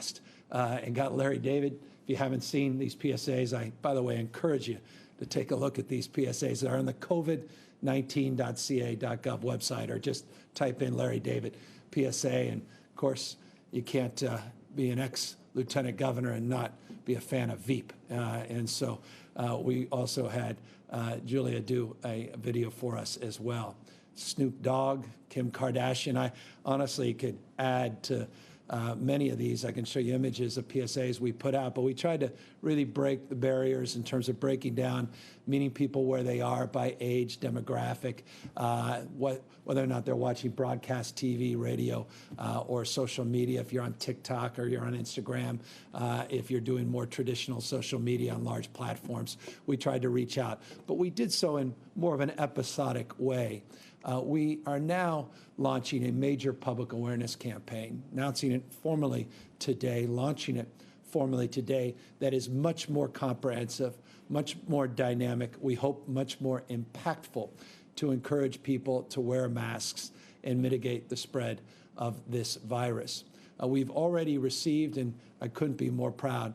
fast and got Larry David. If you haven't seen these PSAs, I, by the way, encourage you to take a look at these PSAs that are on the covid19.ca.gov website, or just type in Larry David PSA. And of course, you can't be an ex-lieutenant governor and not be a fan of Veep. And so we also had Julia do a video for us as well. Snoop Dogg, Kim Kardashian. I honestly could add to many of these. I can show you images of PSAs we put out, but we tried to really break the barriers in terms of breaking down, meeting people where they are by age, demographic, whether or not they're watching broadcast TV, radio, or social media, if you're on TikTok or you're on Instagram, if you're doing more traditional social media on large platforms. We tried to reach out, but we did so in more of an episodic way. We are now launching a major public awareness campaign, announcing it formally today, launching it formally today, that is much more comprehensive, much more dynamic, we hope much more impactful, to encourage people to wear masks and mitigate the spread of this virus. We've already received, and I couldn't be more proud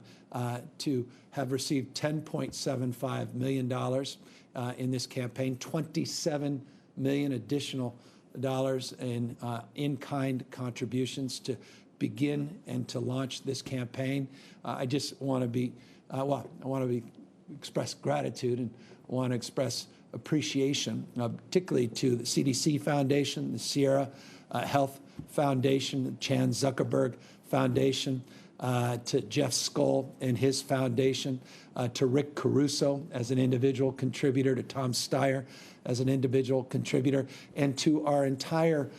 to have received $10.75 million in this campaign, $27 million additional dollars in-kind contributions to begin and to launch this campaign. I just want to be, express gratitude, and I want to express appreciation, particularly to the CDC Foundation, the Sierra Health Foundation, the Chan Zuckerberg Foundation, to Jeff Skoll and his foundation, to Rick Caruso as an individual contributor, to Tom Steyer as an individual contributor, and to our entire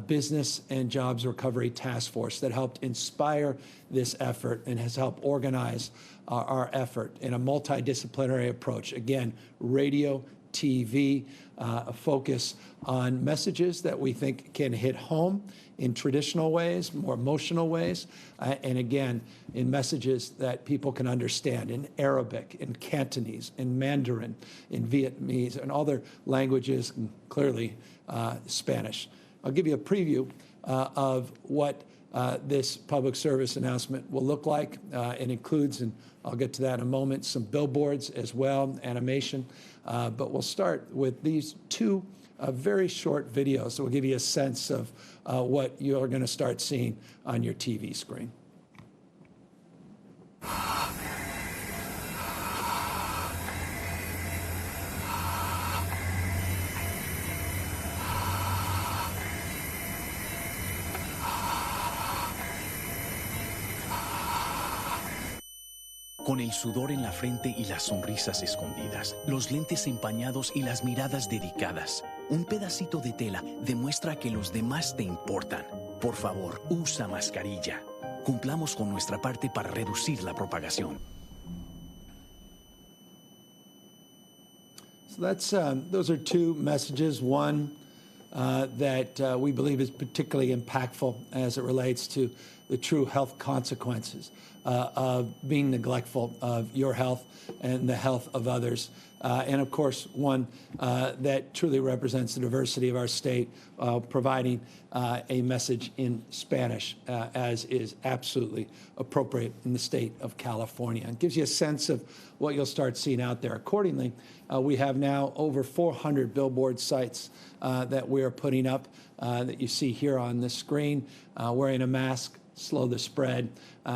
Business and Jobs Recovery Task Force that helped inspire this effort and has helped organize our effort in a multidisciplinary approach. Again, radio, TV, a focus on messages that we think can hit home in traditional ways, more emotional ways, and again, in messages that people can understand in Arabic, in Cantonese, in Mandarin, in Vietnamese, and other languages, and clearly Spanish. I'll give you a preview of what this public service announcement will look like. It includes, and I'll get to that in a moment, some billboards as well, animation. But we'll start with these two very short videos that will give you a sense of what you're going to start seeing on your TV screen. Con el sudor en la frente y las sonrisas escondidas, los lentes empañados y las miradas dedicadas, un pedacito de tela demuestra que los demás te importan. Por favor, usa mascarilla. Cumplamos con nuestra parte para reducir la propagación. So that's those are two messages. One that we believe is particularly impactful as it relates to the true health consequences of being neglectful of your health and the health of others. And of course, one that truly represents the diversity of our state, providing a message in Spanish, as is absolutely appropriate in the state of California. It gives you a sense of what you'll start seeing out there. Accordingly, we have now over 400 billboard sites that we are putting up that you see here on the screen, wearing a mask, slow the spread,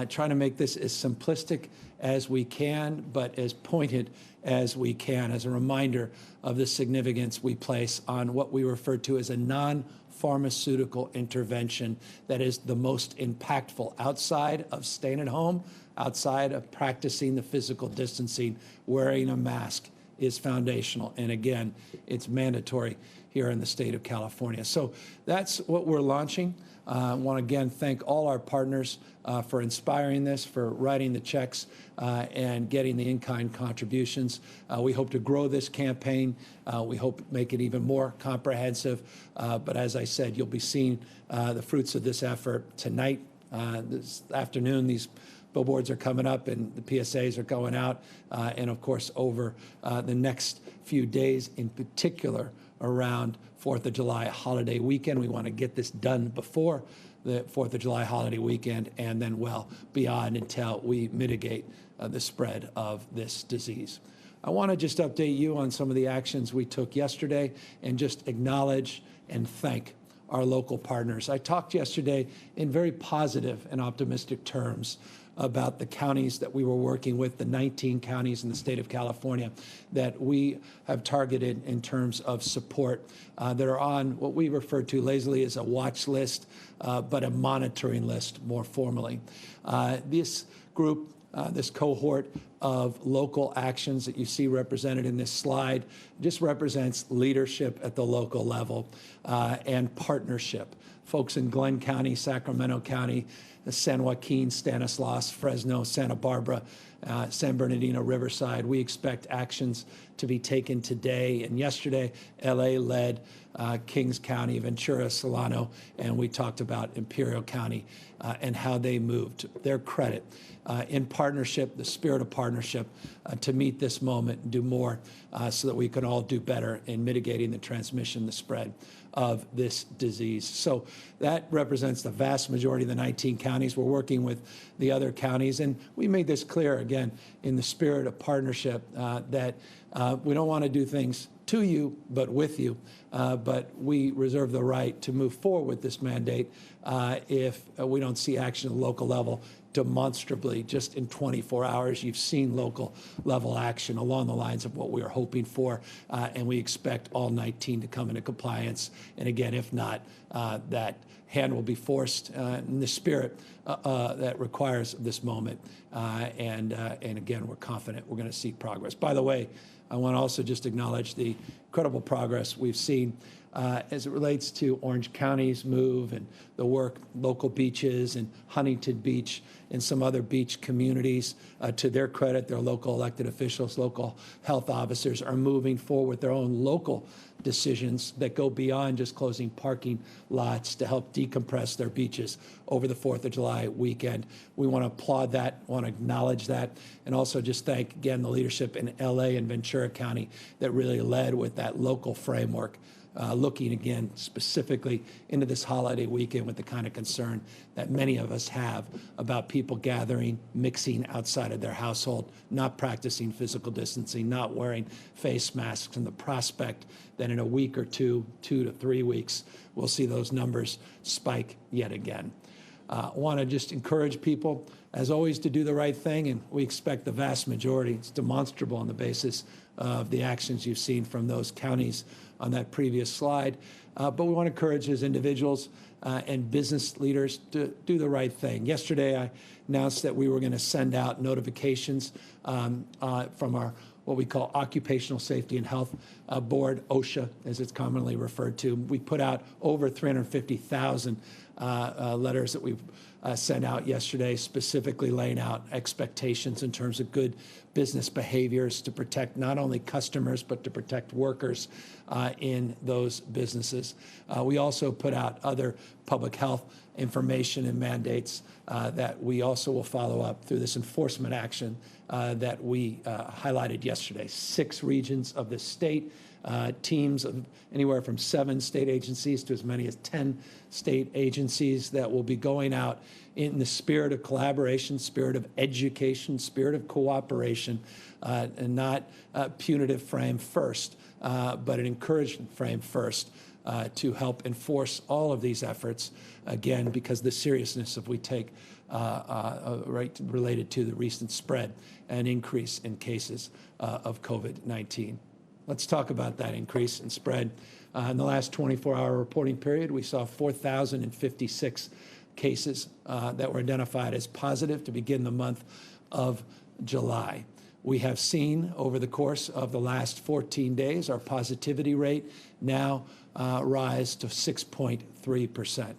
trying to make this as simplistic as we can, but as pointed as we can, as a reminder of the significance we place on what we refer to as a non-pharmaceutical intervention that is the most impactful outside of staying at home, outside of practicing the physical distancing. Wearing a mask is foundational, and again, it's mandatory here in the state of California. So that's what we're launching. I want to again thank all our partners for inspiring this, for writing the checks and getting the in-kind contributions. We hope to grow this campaign. We hope to make it even more comprehensive. But as I said, you'll be seeing the fruits of this effort tonight, this afternoon. These billboards are coming up and the PSAs are going out. And of course, over the next few days, in particular around 4th of July holiday weekend. We want to get this done before the 4th of July holiday weekend and then well beyond until we mitigate the spread of this disease. I want to just update you on some of the actions we took yesterday and just acknowledge and thank our local partners. I talked yesterday in very positive and optimistic terms about the counties that we were working with, the 19 counties in the state of California that we have targeted in terms of support that are on what we refer to lazily as a watch list, but a monitoring list more formally. This group, this cohort of local actions that you see represented in this slide just represents leadership at the local level and partnership. Folks in Glenn County, Sacramento County, San Joaquin, Stanislaus, Fresno, Santa Barbara, San Bernardino, Riverside. We expect actions to be taken today and yesterday. LA led Kings County, Ventura, Solano, and we talked about Imperial County and how they moved. Their credit in partnership, the spirit of partnership to meet this moment and do more so that we can all do better in mitigating the transmission, the spread of this disease. So that represents the vast majority of the 19 counties. We're working with the other counties, and we made this clear, again, in the spirit of partnership that we don't want to do things to you, but with you. But we reserve the right to move forward with this mandate if we don't see action at the local level demonstrably. Just in 24 hours, you've seen local level action along the lines of what we were hoping for, and we expect all 19 to come into compliance. And again, if not, that hand will be forced in the spirit that requires this moment. And again, we're confident we're going to see progress. By the way, I want to also just acknowledge the incredible progress we've seen as it relates to Orange County's move and the work local beaches and Huntington Beach and some other beach communities. To their credit, their local elected officials, local health officers are moving forward with their own local decisions that go beyond just closing parking lots to help decompress their beaches over the 4th of July weekend. We want to applaud that, want to acknowledge that, and also just thank, again, the leadership in LA and Ventura County that really led with that local framework. Looking again specifically into this holiday weekend with the kind of concern that many of us have about people gathering, mixing outside of their household, not practicing physical distancing, not wearing face masks, and the prospect that in a week or 2 to 3 weeks, we'll see those numbers spike yet again. I want to just encourage people, as always, to do the right thing, and we expect the vast majority. It's demonstrable on the basis of the actions you've seen from those counties on that previous slide. But we want to encourage as individuals and business leaders to do the right thing. Yesterday, I announced that we were going to send out notifications from our what we call Occupational Safety and Health Board, OSHA, as it's commonly referred to. We put out over 350,000 letters that we've sent out yesterday, specifically laying out expectations in terms of good business behaviors to protect not only customers, but to protect workers in those businesses. We also put out other public health information and mandates that we also will follow up through this enforcement action that we highlighted yesterday. 6 regions of the state, teams of anywhere from 7 state agencies to as many as 10 state agencies that will be going out in the spirit of collaboration, spirit of education, spirit of cooperation, and not a punitive frame first, but an encouragement frame first to help enforce all of these efforts, again, because the seriousness of we take right related to the recent spread and increase in cases of COVID-19. Let's talk about that increase in spread. In the last 24-hour reporting period, we saw 4,056 cases that were identified as positive to begin the month of July. We have seen over the course of the last 14 days our positivity rate now rise to 6.3%.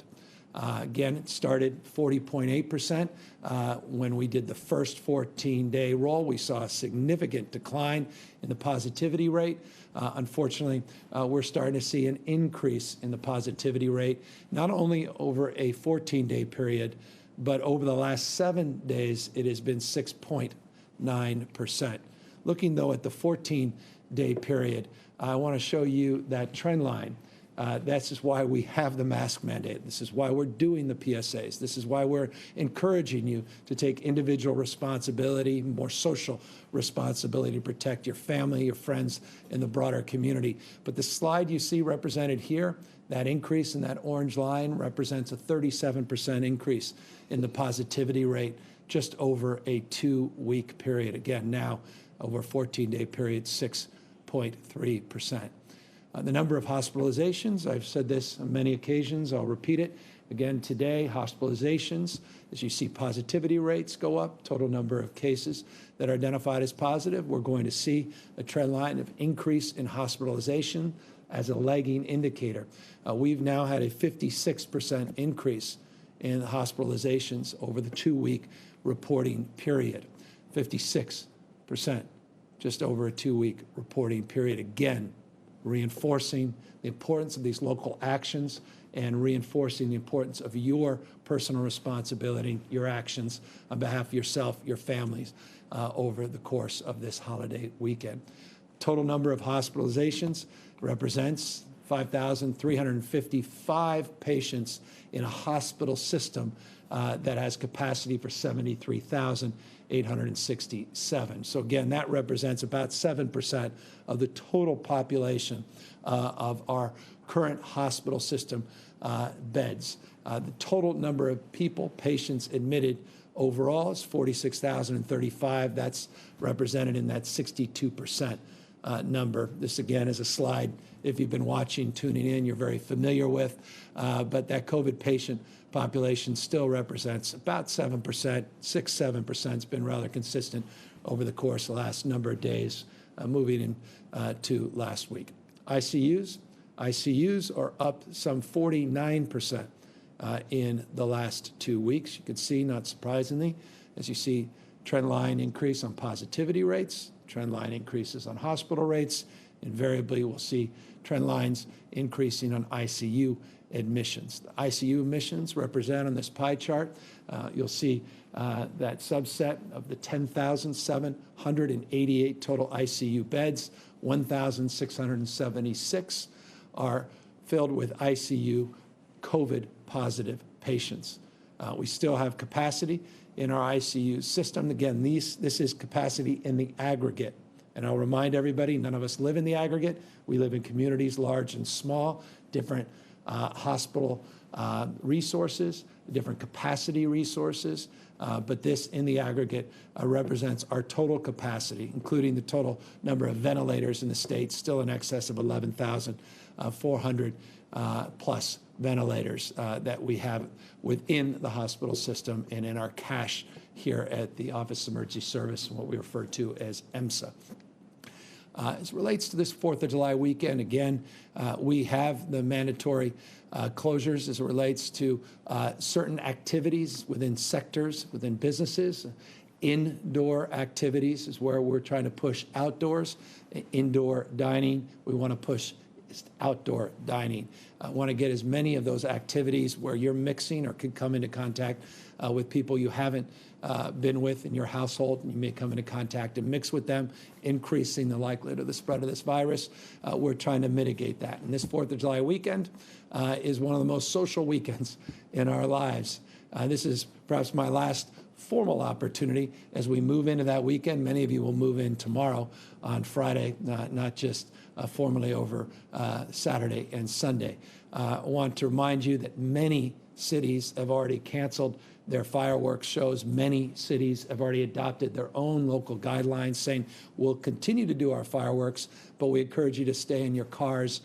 Again, it started 40.8%. When we did the first 14-day roll, we saw a significant decline in the positivity rate. Unfortunately, we're starting to see an increase in the positivity rate, not only over a 14-day period, but over the last 7 days, it has been 6.9%. Looking, though, at the 14-day period, I want to show you that trend line. This is why we have the mask mandate. This is why we're doing the PSAs. This is why we're encouraging you to take individual responsibility, more social responsibility to protect your family, your friends, and the broader community. But the slide you see represented here, that increase in that orange line represents a 37% increase in the positivity rate just over a 2-week period. Again, now over a 14-day period, 6.3%. The number of hospitalizations, I've said this on many occasions, I'll repeat it again today. Hospitalizations, as you see positivity rates go up, total number of cases that are identified as positive, we're going to see a trend line of increase in hospitalization as a lagging indicator. We've now had a 56% increase in hospitalizations over the 2-week reporting period. 56%, just over a 2-week reporting period. Again, reinforcing the importance of these local actions and reinforcing the importance of your personal responsibility, your actions on behalf of yourself, your families, over the course of this holiday weekend. Total number of hospitalizations represents 5,355 patients in a hospital system that has capacity for 73,867. So again, that represents about 7% of the total population of our current hospital system beds. The total number of patients admitted overall is 46,035. That's represented in that 62% number. This again is a slide, if you've been watching, tuning in, you're very familiar with, but that COVID patient population still represents about 7%, 6-7%. It's been rather consistent over the course of the last number of days, moving to last week. ICUs are up some 49% in the last 2 weeks. You can see, not surprisingly, as you see trend line increase on positivity rates, trend line increases on hospital rates. Invariably, we'll see trend lines increasing on ICU admissions. The ICU admissions represent on this pie chart, you'll see that subset of the 10,788 total ICU beds, 1,676 are filled with ICU COVID positive patients. We still have capacity in our ICU system. Again, this is capacity in the aggregate. And I'll remind everybody, none of us live in the aggregate. We live in communities large and small, different hospital resources, different capacity resources. But this, in the aggregate, represents our total capacity, including the total number of ventilators in the state, still in excess of 11,400 plus ventilators that we have within the hospital system and in our cache here at the Office of Emergency Service, what we refer to as EMSA. As it relates to this 4th of July weekend, again, we have the mandatory closures as it relates to certain activities within sectors, within businesses. Indoor activities is where we're trying to push outdoors. Indoor dining, we want to push outdoor dining. I want to get as many of those activities where you're mixing or could come into contact with people you haven't been with in your household, and you may come into contact and mix with them, increasing the likelihood of the spread of this virus. We're trying to mitigate that. And this 4th of July weekend is one of the most social weekends in our lives. This is perhaps my last formal opportunity as we move into that weekend. Many of you will move in tomorrow on Friday, not just formally over Saturday and Sunday. I want to remind you that many cities have already canceled their fireworks shows. Many cities have already adopted their own local guidelines saying we'll continue to do our fireworks, but we encourage you to stay in your cars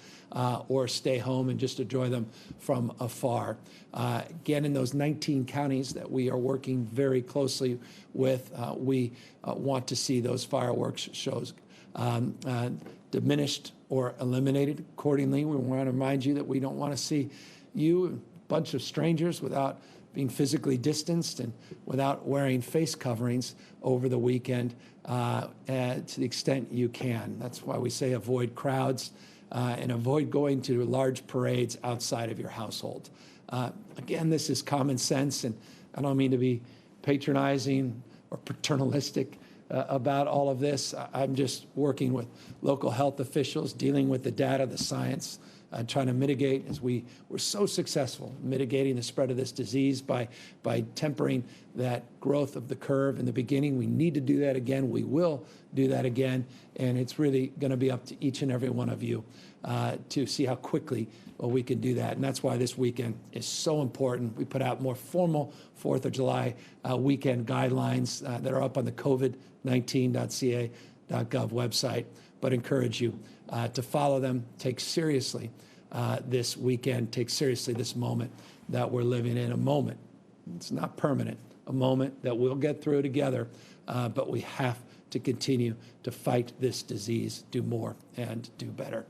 or stay home and just enjoy them from afar. Again, in those 19 counties that we are working very closely with, we want to see those fireworks shows diminished or eliminated. Accordingly, we want to remind you that we don't want to see you, a bunch of strangers, without being physically distanced and without wearing face coverings over the weekend to the extent you can. That's why we say avoid crowds and avoid going to large parades outside of your household. Again, this is common sense, and I don't mean to be patronizing or paternalistic about all of this. I'm just working with local health officials, dealing with the data, the science, trying to mitigate, as we were so successful mitigating the spread of this disease by tempering that growth of the curve in the beginning. We need to do that again. We will do that again. And it's really going to be up to each and every one of you to see how quickly we can do that. And that's why this weekend is so important. We put out more formal 4th of July weekend guidelines that are up on the covid19.ca.gov website, but encourage you to follow them, take seriously this weekend, take seriously this moment that we're living in, a moment. It's not permanent, a moment that we'll get through together, but we have to continue to fight this disease, do more and do better.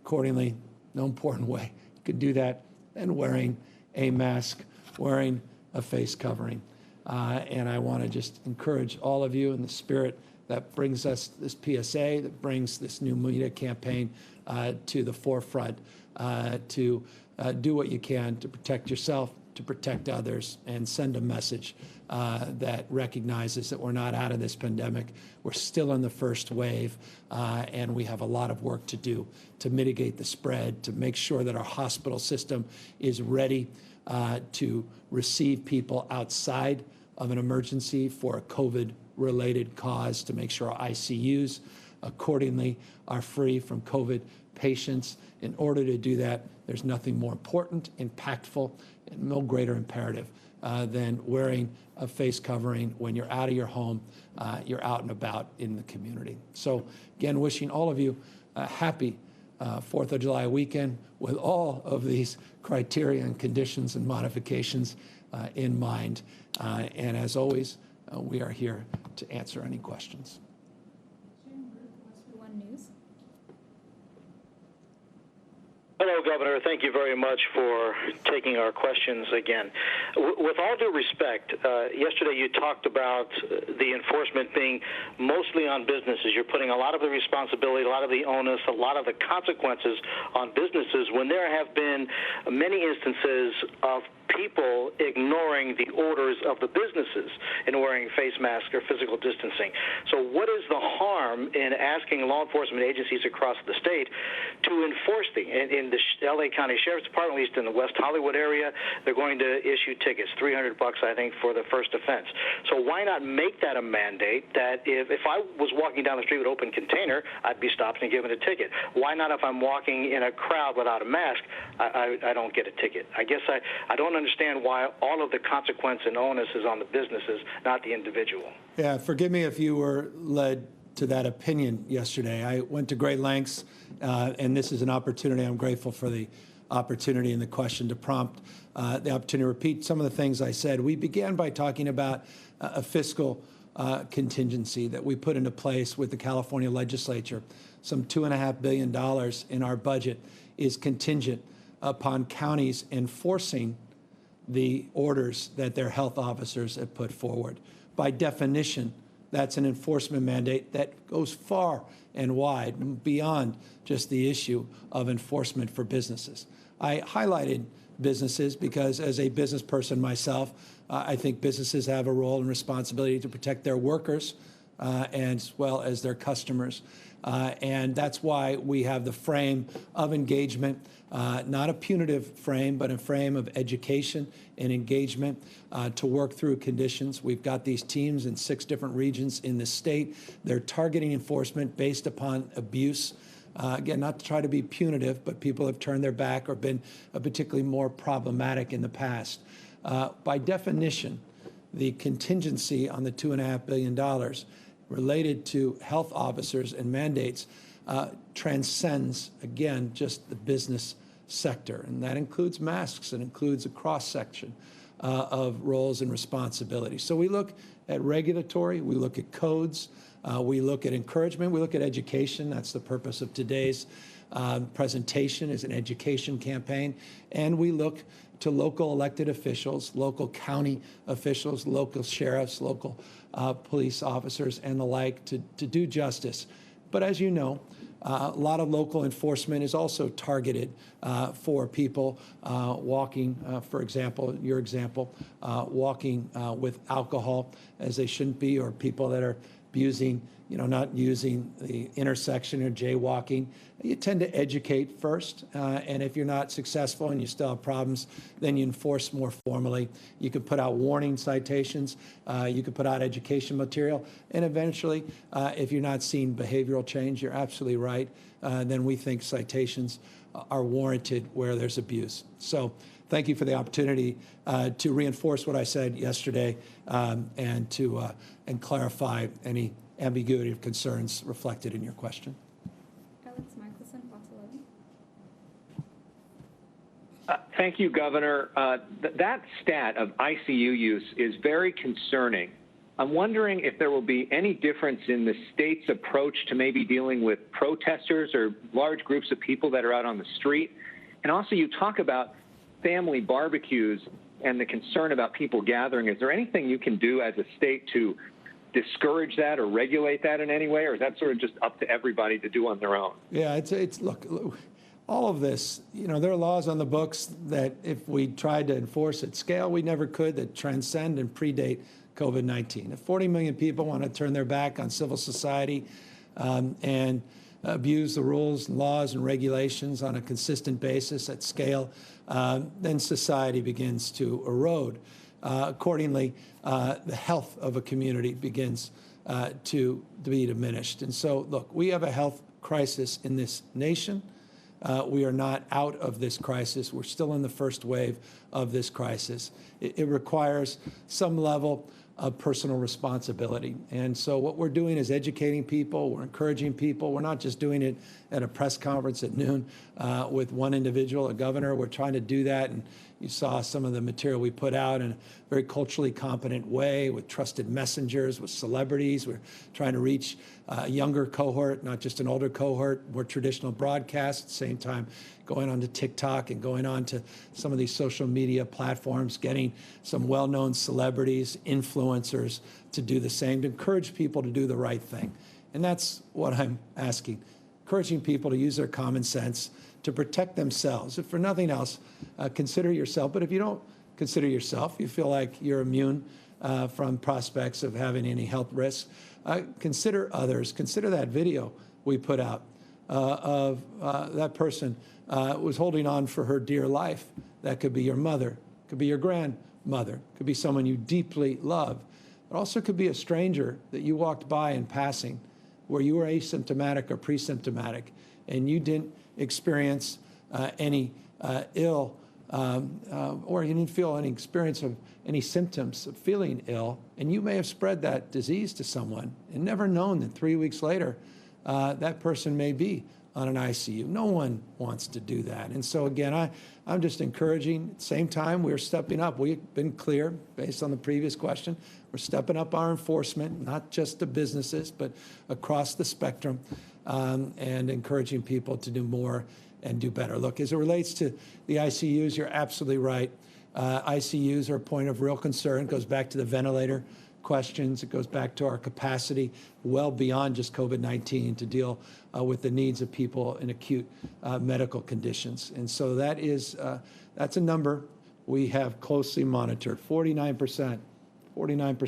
Accordingly, no important way you could do that than wearing a mask, wearing a face covering. And I want to just encourage all of you in the spirit that brings us this PSA, that brings this new media campaign to the forefront, to do what you can to protect yourself, to protect others, and send a message that recognizes that we're not out of this pandemic. We're still in the first wave, and we have a lot of work to do to mitigate the spread, to make sure that our hospital system is ready to receive people outside of an emergency for a COVID-related cause, to make sure our ICUs accordingly are free from COVID patients. In order to do that, there's nothing more important, impactful, and no greater imperative than wearing a face covering when you're out of your home, you're out and about in the community. So again, wishing all of you a happy 4th of July weekend with all of these criteria and conditions and modifications in mind. And as always, we are here to answer any questions. Hello, Governor. Thank you very much for taking our questions again. With all due respect, yesterday you talked about the enforcement being mostly on businesses. You're putting a lot of the responsibility, a lot of the onus, a lot of the consequences on businesses when there have been many instances of people ignoring the orders of the businesses in wearing face masks or physical distancing. So what is the harm in asking law enforcement agencies across the state to enforce in the LA County Sheriff's Department, at least in the West Hollywood area, they're going to issue tickets, $300, I think, for the first offense. So why not make that a mandate that if I was walking down the street with open container, I'd be stopped and given a ticket? Why not if I'm walking in a crowd without a mask, I don't get a ticket? I guess I don't understand why all of the consequence and onus is on the businesses, not the individual. Yeah, forgive me if you were led to that opinion yesterday. I went to great lengths, and this is an opportunity. I'm grateful for the opportunity and the question to prompt the opportunity to repeat some of the things I said. We began by talking about a fiscal contingency that we put into place with the California legislature. Some $2.5 billion in our budget is contingent upon counties enforcing the orders that their health officers have put forward. By definition, that's an enforcement mandate that goes far and wide, beyond just the issue of enforcement for businesses. I highlighted businesses because as a business person myself, I think businesses have a role and responsibility to protect their workers as well as their customers. And that's why we have the frame of engagement, not a punitive frame, but a frame of education and engagement to work through conditions. We've got these teams in 6 different regions in the state. They're targeting enforcement based upon abuse. Again, not to try to be punitive, but people have turned their back or been particularly more problematic in the past. By definition, the contingency on the $2.5 billion related to health officers and mandates transcends, again, just the business sector. And that includes masks. It includes a cross-section of roles and responsibilities. So we look at regulatory, we look at codes, we look at encouragement, we look at education. That's the purpose of today's presentation, is an education campaign. And we look to local elected officials, local county officials, local sheriffs, local police officers, and the like to do justice. But as you know, a lot of local enforcement is also targeted for people walking, for example, your example, walking with alcohol as they shouldn't be, or people that are abusing, not using the intersection or jaywalking. You tend to educate first, and if you're not successful and you still have problems, then you enforce more formally. You could put out warning citations, you could put out education material, and eventually, if you're not seeing behavioral change, you're absolutely right, then we think citations are warranted where there's abuse. So thank you for the opportunity to reinforce what I said yesterday and to clarify any ambiguity of concerns reflected in your question. Alex Michelson, Fox 11. Thank you, Governor. That stat of ICU use is very concerning. I'm wondering if there will be any difference in the state's approach to maybe dealing with protesters or large groups of people that are out on the street. And also, you talk about family barbecues and the concern about people gathering. Is there anything you can do as a state to discourage that or regulate that in any way, or is that sort of just up to everybody to do on their own? Yeah, it's look, all of this, there are laws on the books that if we tried to enforce at scale, we never could, that transcend and predate COVID-19. If 40 million people want to turn their back on civil society and abuse the rules, laws, and regulations on a consistent basis at scale, then society begins to erode. Accordingly, the health of a community begins to be diminished. And so, look, we have a health crisis in this nation. We are not out of this crisis. We're still in the first wave of this crisis. It requires some level of personal responsibility. And so what we're doing is educating people, we're encouraging people. We're not just doing it at a press conference at noon with one individual, a governor. We're trying to do that, and you saw some of the material we put out in a very culturally competent way with trusted messengers, with celebrities. We're trying to reach a younger cohort, not just an older cohort, more traditional broadcasts, at the same time going on to TikTok and going on to some of these social media platforms, getting some well-known celebrities, influencers to do the same, to encourage people to do the right thing. And that's what I'm asking, encouraging people to use their common sense to protect themselves. If for nothing else, consider yourself. But if you don't consider yourself, you feel like you're immune from prospects of having any health risks, consider others. Consider that video we put out of that person was holding on for her dear life. That could be your mother, could be your grandmother, could be someone you deeply love. It also could be a stranger that you walked by in passing where you were asymptomatic or pre-symptomatic and you didn't experience any ill or you didn't feel any experience of any symptoms of feeling ill, and you may have spread that disease to someone and never known that 3 weeks later that person may be on an ICU. No one wants to do that. And so again, I'm just encouraging. At the same time, we're stepping up. We've been clear based on the previous question. We're stepping up our enforcement, not just to businesses, but across the spectrum, and encouraging people to do more and do better. Look, as it relates to the ICUs, you're absolutely right. ICUs are a point of real concern. It goes back to the ventilator questions. It goes back to our capacity well beyond just COVID-19 to deal with the needs of people in acute medical conditions. And so that's a number we have closely monitored. 49%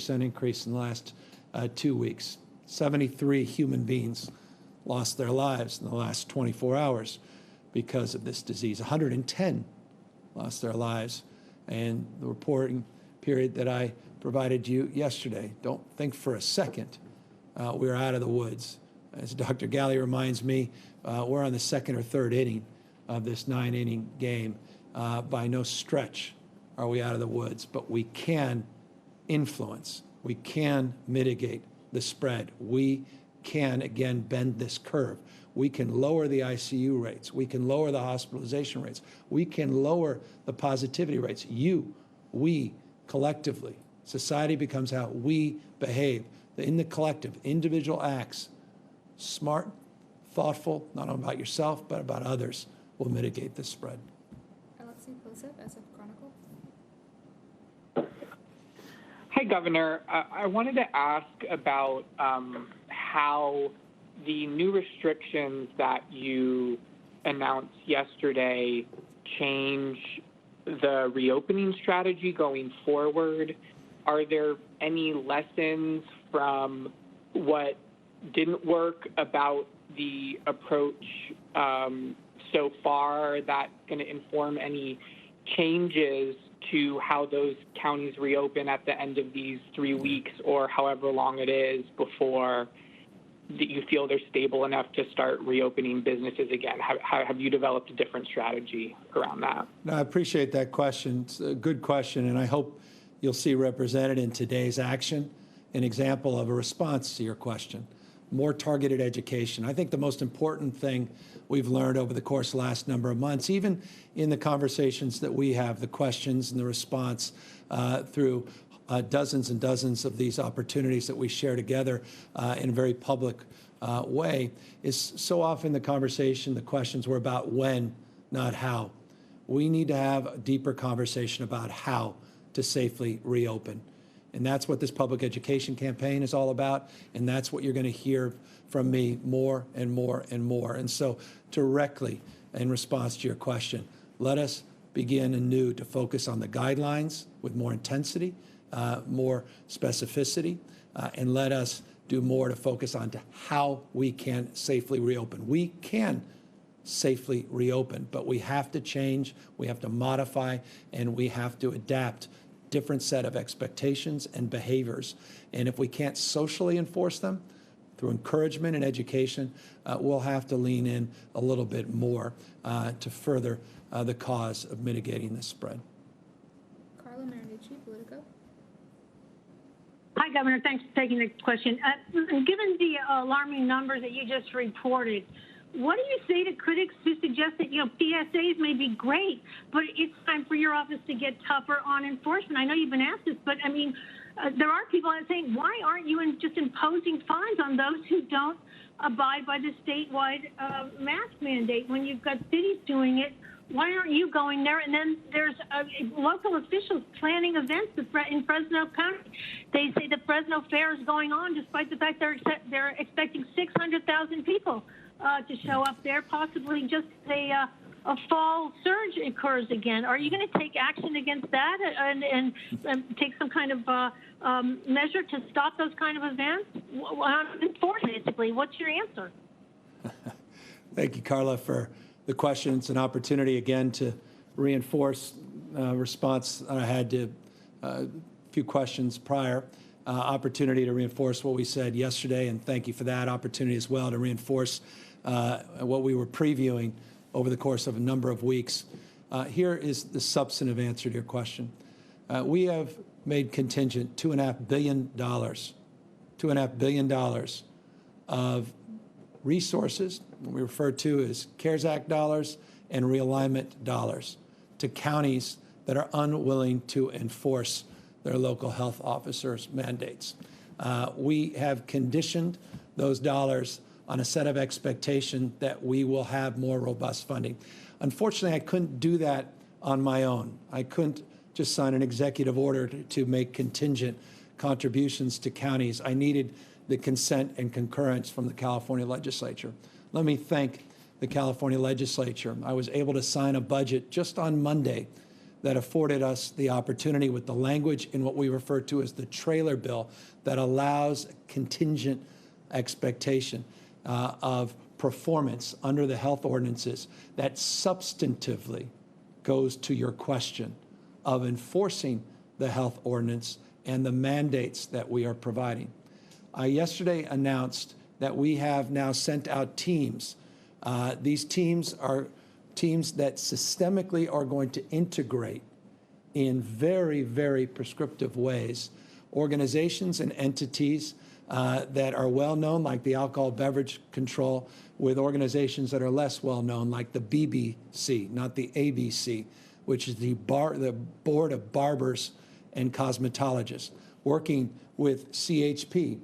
increase in the last 2 weeks. 73 human beings lost their lives in the last 24 hours because of this disease. 110 lost their lives. And the reporting period that I provided you yesterday, don't think for a second we're out of the woods. As Dr. Galley reminds me, we're on the second or third inning of this 9-inning game. By no stretch are we out of the woods, but we can influence. We can mitigate the spread. We can, again, bend this curve. We can lower the ICU rates. We can lower the hospitalization rates. We can lower the positivity rates. We, collectively. Society becomes how we behave. In the collective, individual acts, smart, thoughtful, not only about yourself, but about others, will mitigate this spread. Alexei Posip, SF Chronicle. Hi, Governor. I wanted to ask about how the new restrictions that you announced yesterday change the reopening strategy going forward. Are there any lessons from what didn't work about the approach so far that's going to inform any changes to how those counties reopen at the end of these 3 weeks or however long it is before that you feel they're stable enough to start reopening businesses again? Have you developed a different strategy around that? No, I appreciate that question. It's a good question, and I hope you'll see represented in today's action an example of a response to your question. More targeted education. I think the most important thing we've learned over the course of the last number of months, even in the conversations that we have, the questions and the response through dozens and dozens of these opportunities that we share together in a very public way, is so often the conversation, the questions were about when, not how. We need to have a deeper conversation about how to safely reopen. And that's what this public education campaign is all about, and that's what you're going to hear from me more and more and more. And so directly in response to your question, let us begin anew to focus on the guidelines with more intensity, more specificity, and let us do more to focus on to how we can safely reopen. We can safely reopen, but we have to change, we have to modify, and we have to adapt different set of expectations and behaviors. And if we can't socially enforce them through encouragement and education, we'll have to lean in a little bit more to further the cause of mitigating this spread. Carla Marinucci, Politico. Hi, Governor. Thanks for taking the question. Given the alarming numbers that you just reported, what do you say to critics who suggest that, PSAs may be great, but it's time for your office to get tougher on enforcement? I know you've been asked this, but there are people that are saying, why aren't you just imposing fines on those who don't abide by the statewide mask mandate? When you've got cities doing it, why aren't you going there? And then there's local officials planning events in Fresno County. They say the Fresno Fair is going on despite the fact they're expecting 600,000 people to show up there, possibly just a fall surge occurs again. Are you going to take action against that and take some kind of measure to stop those kind of events? Enforce, basically. What's your answer? Thank you, Carla, for the question. It's an opportunity again to reinforce response I had to a few questions prior. Opportunity to reinforce what we said yesterday, and thank you for that opportunity as well to reinforce what we were previewing over the course of a number of weeks. Here is the substantive answer to your question. We have made contingent $2.5 billion of resources, what we refer to as CARES Act dollars and realignment dollars, to counties that are unwilling to enforce their local health officers' mandates. We have conditioned those dollars on a set of expectation that we will have more robust funding. Unfortunately, I couldn't do that on my own. I couldn't just sign an executive order to make contingent contributions to counties. I needed the consent and concurrence from the California legislature. Let me thank the California legislature. I was able to sign a budget just on Monday that afforded us the opportunity with the language in what we refer to as the trailer bill that allows contingent expectation of performance under the health ordinances that substantively goes to your question of enforcing the health ordinance and the mandates that we are providing. I yesterday announced that we have now sent out teams. These teams are teams that systemically are going to integrate in very, very prescriptive ways organizations and entities that are well known, like the Alcohol Beverage Control, with organizations that are less well known, like the BBC, not the ABC, which is the Board of Barbers and Cosmetologists, working with CHP,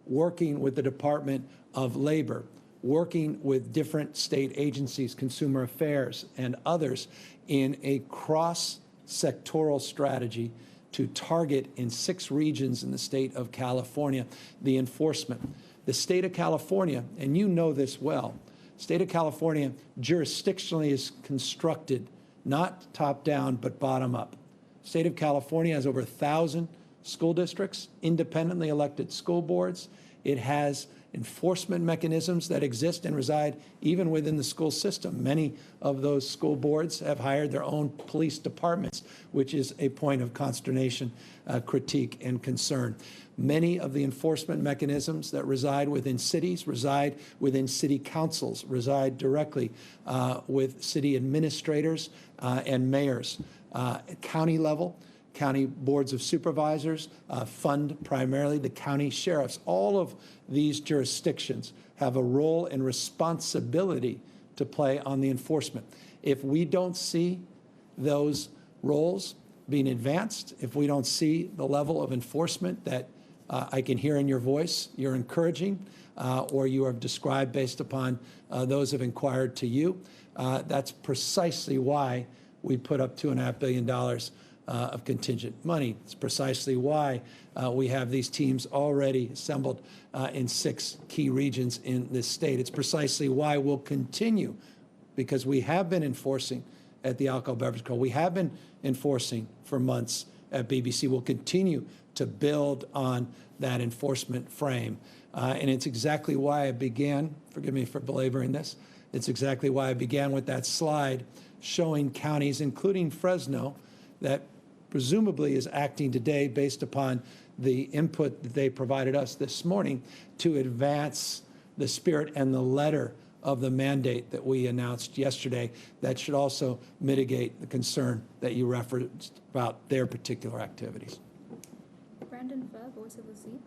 working with the Department of Labor, working with different state agencies, Consumer Affairs, and others in a cross-sectoral strategy to target in 6 regions in the state of California the enforcement. The state of California, and you know this well, state of California jurisdictionally is constructed not top-down but bottom-up. State of California has over 1,000 school districts, independently elected school boards, It has enforcement mechanisms that exist and reside even within the school system. Many of those school boards have hired their own police departments, which is a point of consternation, critique, and concern. Many of the enforcement mechanisms that reside within cities reside within city councils, reside directly with city administrators and mayors. At county level, county boards of supervisors fund primarily the county sheriffs. All of these jurisdictions have a role and responsibility to play on the enforcement. If we don't see those roles being advanced, if we don't see the level of enforcement that I can hear in your voice, you're encouraging, or you have described based upon those who have inquired to you, that's precisely why we put up $2.5 billion of contingent money. It's precisely why we have these teams already assembled in 6 key regions in this state. It's precisely why we'll continue, because we have been enforcing at the Alcohol Beverage Control. We have been enforcing for months at BBC. We'll continue to build on that enforcement frame. And it's exactly why I began, forgive me for belaboring this, it's exactly why I began with that slide showing counties, including Fresno, that presumably is acting today based upon the input that they provided us this morning to advance the spirit and the letter of the mandate that we announced yesterday. That should also mitigate the concern that you referenced about their particular activities. Brandon Pho, Voice of the Sea.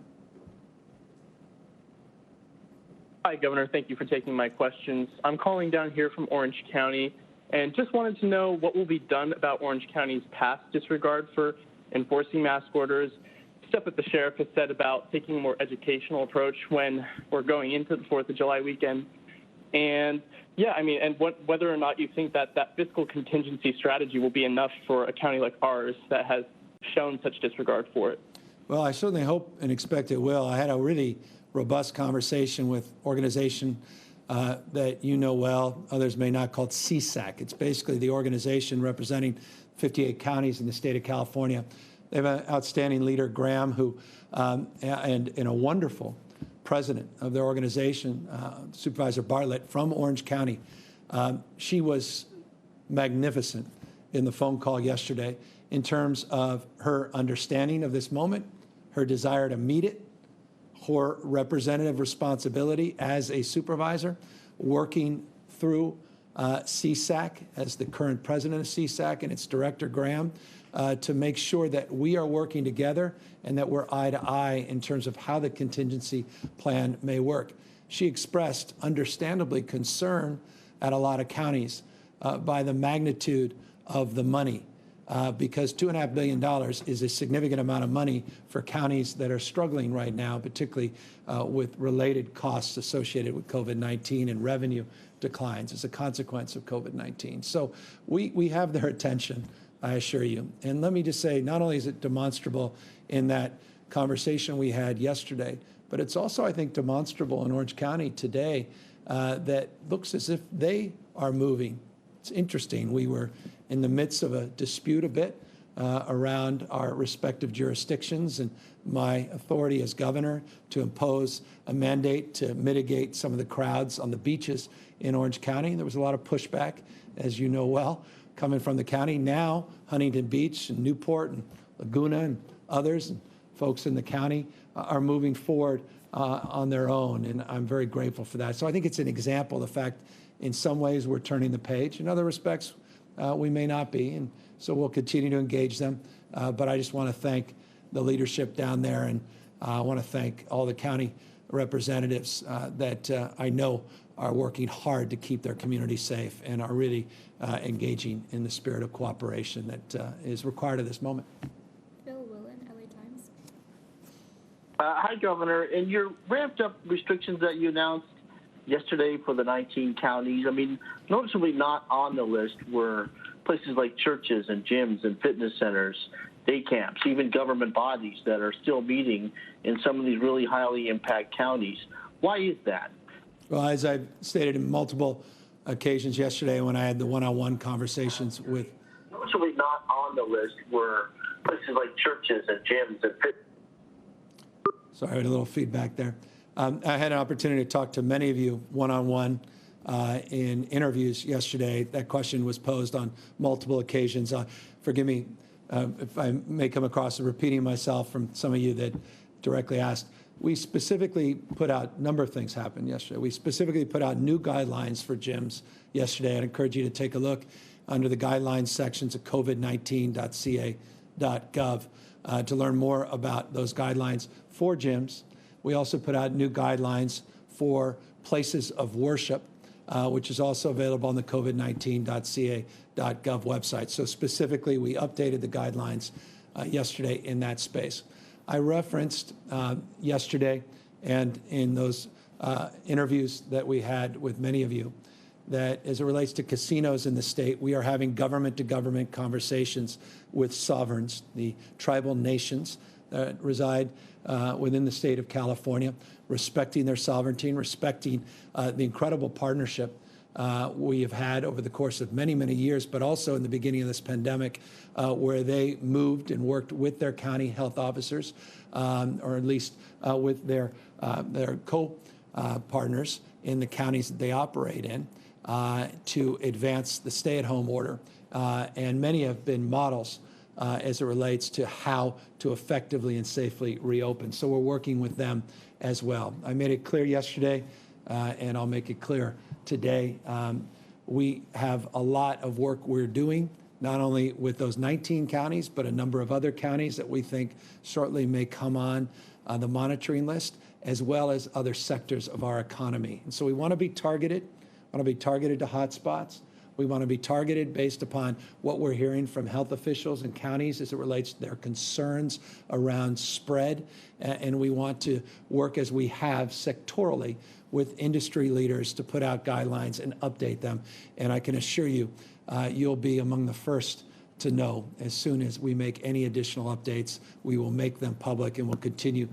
Hi, Governor. Thank you for taking my questions. I'm calling down here from Orange County and just wanted to know what will be done about Orange County's past disregard for enforcing mask orders, stuff that the sheriff has said about taking a more educational approach when we're going into the 4th of July weekend. And yeah, I mean, and whether or not you think that that fiscal contingency strategy will be enough for a county like ours that has shown such disregard for it. Well, I certainly hope and expect it will. I had a really robust conversation with organization that you know well, others may not, called CSAC. It's basically the organization representing 58 counties in the state of California. They have an outstanding leader, Graham, who and a wonderful president of their organization, Supervisor Bartlett from Orange County. She was magnificent in the phone call yesterday in terms of her understanding of this moment, her desire to meet it, her representative responsibility as a supervisor, working through CSAC as the current president of CSAC and its director, Graham, to make sure that we are working together and that we're eye to eye in terms of how the contingency plan may work. She expressed, understandably, concern at a lot of counties by the magnitude of the money. Because $2.5 billion is a significant amount of money for counties that are struggling right now, particularly with related costs associated with COVID-19 and revenue declines as a consequence of COVID-19. So we have their attention, I assure you. And let me just say, not only is it demonstrable in that conversation we had yesterday, but it's also, I think, demonstrable in Orange County today that looks as if they are moving. It's interesting. We were in the midst of a dispute a bit around our respective jurisdictions and my authority as governor to impose a mandate to mitigate some of the crowds on the beaches in Orange County. There was a lot of pushback, as you know well, coming from the county. Now, Huntington Beach and Newport and Laguna and others and folks in the county are moving forward on their own, and I'm very grateful for that. So I think it's an example of the fact in some ways we're turning the page. In other respects, we may not be, and so we'll continue to engage them. But I just want to thank the leadership down there, and I want to thank all the county representatives that I know are working hard to keep their community safe and are really engaging in the spirit of cooperation that is required at this moment. Bill Willen, LA Times. Hi, Governor. In your ramped up restrictions that you announced yesterday for the 19 counties, I mean, noticeably not on the list were places like churches and gyms and fitness centers, day camps, even government bodies that are still meeting in some of these really highly impacted counties. Why is that? Well, as I've stated in multiple occasions yesterday when I had the one-on-one conversations with... Noticeably not on the list were places like churches and gyms and fitness. Sorry, I had a little feedback there. I had an opportunity to talk to many of you one-on-one in interviews yesterday. That question was posed on multiple occasions. Forgive me if I may come across as repeating myself from some of you that directly asked. We specifically put out a number of things happened yesterday. We specifically put out new guidelines for gyms yesterday. I'd encourage you to take a look under the guidelines sections of covid19.ca.gov to learn more about those guidelines for gyms. We also put out new guidelines for places of worship, which is also available on the covid19.ca.gov website. So specifically, we updated the guidelines yesterday in that space. I referenced yesterday and in those interviews that we had with many of you that as it relates to casinos in the state, we are having government-to-government conversations with sovereigns, the tribal nations that reside within the state of California, respecting their sovereignty and respecting the incredible partnership we have had over the course of many, many years, but also in the beginning of this pandemic, where they moved and worked with their county health officers, or at least with their co-partners in the counties that they operate in, to advance the stay-at-home order. And many have been models as it relates to how to effectively and safely reopen. So we're working with them as well. I made it clear yesterday, and I'll make it clear today. We have a lot of work we're doing, not only with those 19 counties, but a number of other counties that we think shortly may come on the monitoring list, as well as other sectors of our economy. And so we want to be targeted. We want to be targeted to hotspots. We want to be targeted based upon what we're hearing from health officials in counties as it relates to their concerns around spread. And we want to work as we have sectorally with industry leaders to put out guidelines and update them. And I can assure you, you'll be among the first to know as soon as we make any additional updates. We will make them public, and we'll continue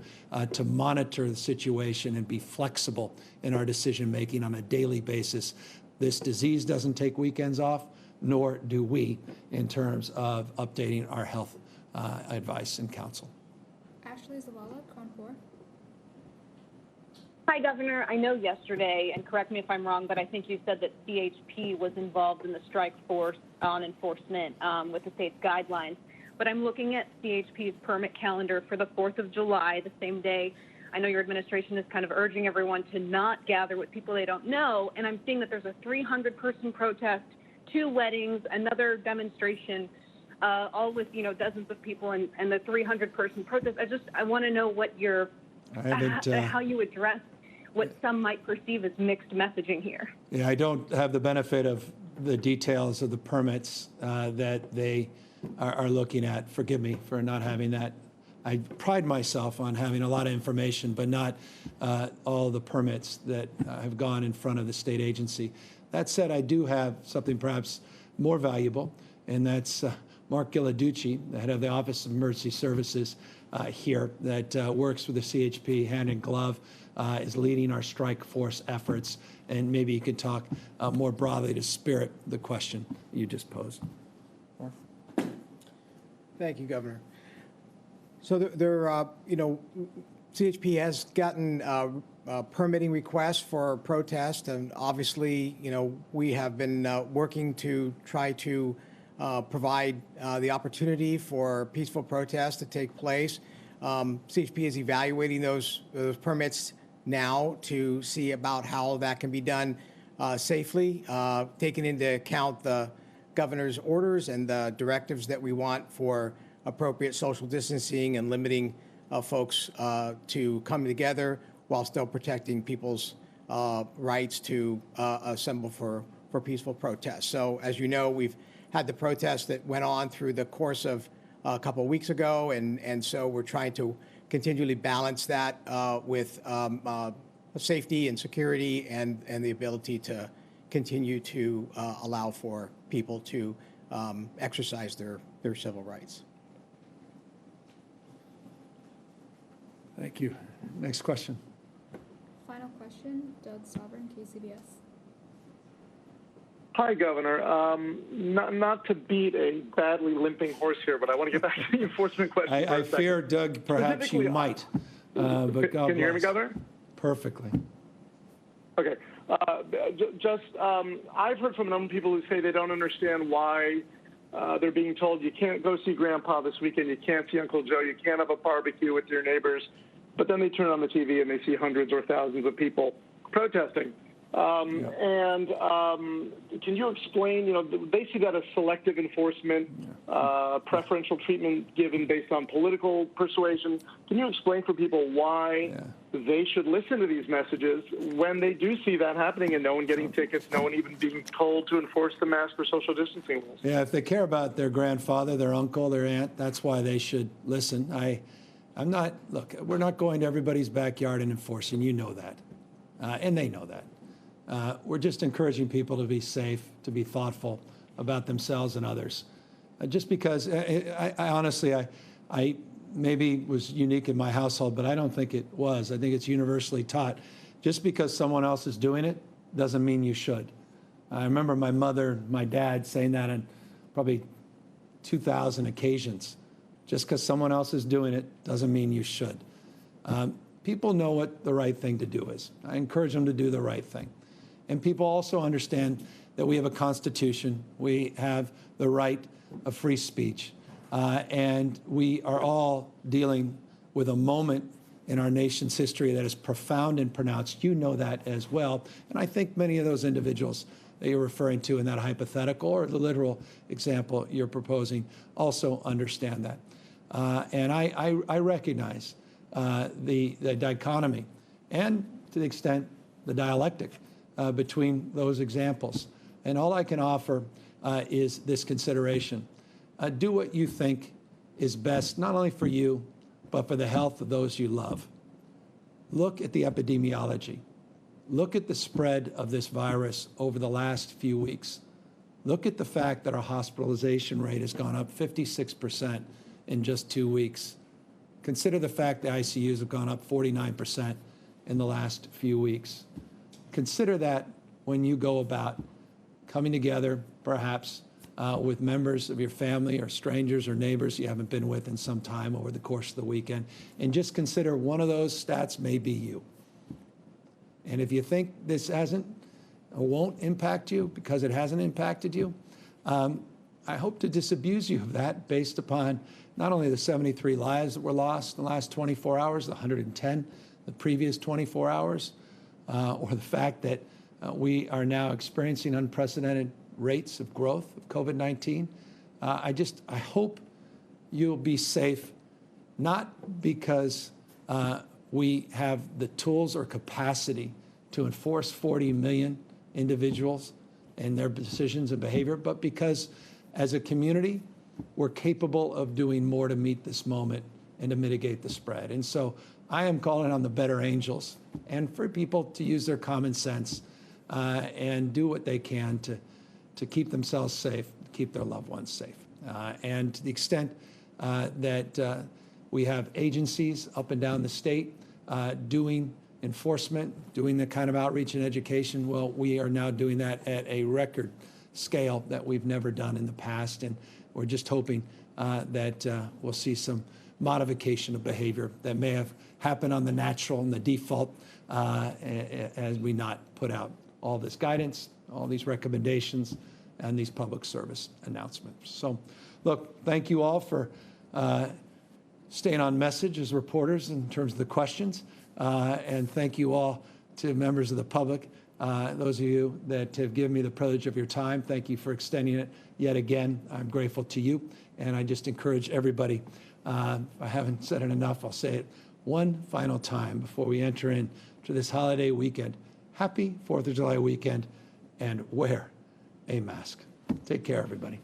to monitor the situation and be flexible in our decision making on a daily basis. This disease doesn't take weekends off, nor do we in terms of updating our health advice and counsel. Ashley Zavala, Crown 4. Hi, Governor. I know yesterday, and correct me if I'm wrong, but I think you said that CHP was involved in the strike force on enforcement with the state's guidelines. But I'm looking at CHP's permit calendar for the 4th of July, the same day. I know your administration is kind of urging everyone to not gather with people they don't know, and I'm seeing that there's a 300-person protest, 2 weddings, another demonstration, all with, dozens of people, and the 300-person protest. I want to know what your, how you address what some might perceive as mixed messaging here. Yeah, I don't have the benefit of the details of the permits that they are looking at. Forgive me for not having that. I pride myself on having a lot of information, but not all the permits that have gone in front of the state agency. That said, I do have something perhaps more valuable, and that's Mark Gilladucci, the head of the Office of Emergency Services here, that works with the CHP hand in glove, is leading our strike force efforts. And maybe you could talk more broadly to spirit the question you just posed. Thank you, Governor. So CHP has gotten permitting requests for protest, and obviously, we have been working to try to provide the opportunity for peaceful protests to take place. CHP is evaluating those permits now to see about how that can be done safely, taking into account the governor's orders and the directives that we want for appropriate social distancing and limiting folks to come together while still protecting people's rights to assemble for peaceful protests. So as you know, we've had the protests that went on through the course of a couple of weeks ago, and so we're trying to continually balance that with safety and security and the ability to continue to allow for people to exercise their civil rights. Thank you. Next question. Final question, Doug Sovereign, KCBS. Hi, Governor. Not to beat a badly limping horse here, but I want to get back to the enforcement question. I fear, Doug, perhaps you might. But God Can you hear me, bless. Governor? Perfectly. Okay. I've heard from a number of people who say they don't understand why they're being told you can't go see Grandpa this weekend, you can't see Uncle Joe, you can't have a barbecue with your neighbors. But then they turn on the TV and they see hundreds or thousands of people protesting. And can you explain, they see that as selective enforcement, preferential treatment given based on political persuasion. Can you explain for people why they should listen to these messages when they do see that happening and no one getting tickets, no one even being told to enforce the mask or social distancing rules? Yeah, if they care about their grandfather, their uncle, their aunt, that's why they should listen. Look, we're not going to everybody's backyard and enforcing, you know that, and they know that. We're just encouraging people to be safe, to be thoughtful about themselves and others. Just because, I honestly, I maybe was unique in my household, but I don't think it was. I think it's universally taught. Just because someone else is doing it doesn't mean you should. I remember my mother, my dad saying that on probably 2,000 occasions. Just because someone else is doing it doesn't mean you should. People know what the right thing to do is. I encourage them to do the right thing. And people also understand that we have a constitution. We have the right of free speech. And we are all dealing with a moment in our nation's history that is profound and pronounced. You know that as well. And I think many of those individuals that you're referring to in that hypothetical or the literal example you're proposing also understand that. And I recognize the dichotomy and, to the extent, the dialectic between those examples. And all I can offer is this consideration. Do what you think is best, not only for you, but for the health of those you love. Look at the epidemiology. Look at the spread of this virus over the last few weeks. Look at the fact that our hospitalization rate has gone up 56% in just 2 weeks. Consider the fact that ICUs have gone up 49% in the last few weeks. Consider that when you go about coming together, perhaps, with members of your family or strangers or neighbors you haven't been with in some time over the course of the weekend. And just consider one of those stats may be you. And if you think this hasn't or won't impact you because it hasn't impacted you, I hope to disabuse you of that based upon not only the 73 lives that were lost in the last 24 hours, the 110 the previous 24 hours, or the fact that we are now experiencing unprecedented rates of growth of COVID-19. I hope you'll be safe, not because we have the tools or capacity to enforce 40 million individuals and their decisions and behavior, but because as a community, we're capable of doing more to meet this moment and to mitigate the spread. And so I am calling on the better angels and for people to use their common sense and do what they can to keep themselves safe, keep their loved ones safe. And to the extent that we have agencies up and down the state doing enforcement, doing the kind of outreach and education, well, we are now doing that at a record scale that we've never done in the past. And we're just hoping that we'll see some modification of behavior that may have happened on the natural and the default as we not put out all this guidance, all these recommendations, and these public service announcements. So, look, thank you all for staying on message as reporters in terms of the questions. And thank you all to members of the public, those of you that have given me the privilege of your time. Thank you for extending it yet again. I'm grateful to you. And I just encourage everybody, if I haven't said it enough, I'll say it one final time before we enter into this holiday weekend. Happy 4th of July weekend, and wear a mask. Take care, everybody.